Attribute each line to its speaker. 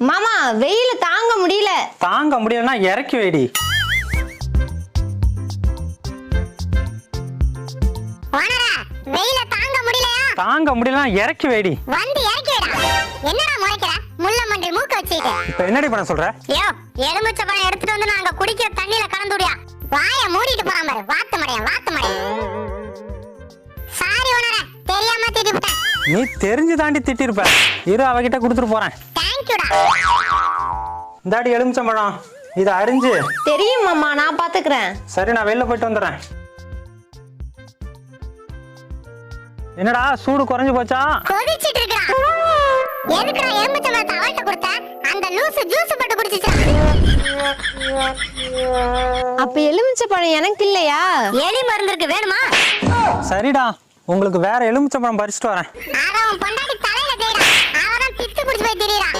Speaker 1: மாமா வெயில தாங்க முடியல.
Speaker 2: தாங்க முடியலன்னா இறக்கி வைடி.
Speaker 3: ஓனரா வெயில தாங்க முடியலையா?
Speaker 2: தாங்க முடியலன்னா இறக்கி வைடி.
Speaker 3: வந்து இறக்கி வைடா. என்னடா முறைக்கிற? முள்ள மண்டில் மூக்க வச்சிட்டு.
Speaker 2: இப்ப என்னடி பண்ண சொல்ற?
Speaker 3: யோ எலுமிச்சை பழம் எடுத்துட்டு வந்து நாங்க குடிக்கிற தண்ணியில கலந்துடியா. வாய மூடிட்டு போறான் பாரு. வாத்து மடையா. சாரி ஓனரா, தெரியாம திட்டிட்டேன்.
Speaker 2: நீ தெரிஞ்சு தாண்டி திட்டிருப்ப. இரு அவகிட்ட கொடுத்துட்டு போறேன்.
Speaker 3: தேங்க்யூடா.
Speaker 2: இந்தாடி எலுமிச்சம்பழம், இதை அரிஞ்சு.
Speaker 1: தெரியும் மாமா, நான் பாத்துக்கிறேன்.
Speaker 2: சரி, நான் வெளில போயிட்டு வந்துடுறேன். என்னடா சூடு குறைஞ்சு போச்சா?
Speaker 3: கொதிச்சிட்டு இருக்கா? எதுக்குடா எலுமிச்சை பழத்தை அவள்கிட்ட கொடுத்த? அந்த லூசு ஜூஸ் போட்டு குடிச்சிச்சா?
Speaker 1: அப்ப எலுமிச்சை பழம் எனக்கு இல்லையா?
Speaker 3: எலி மருந்துக்கு வேணுமா?
Speaker 2: சரிடா, உங்களுக்கு வேற எலுமிச்சம்பழம் பறிச்சுட்டு வரேன்.
Speaker 3: அத உன் பொண்டாட்டி தலையில தேய்டா. அவதான் பித்து குடிச்சு போய் திரியறா.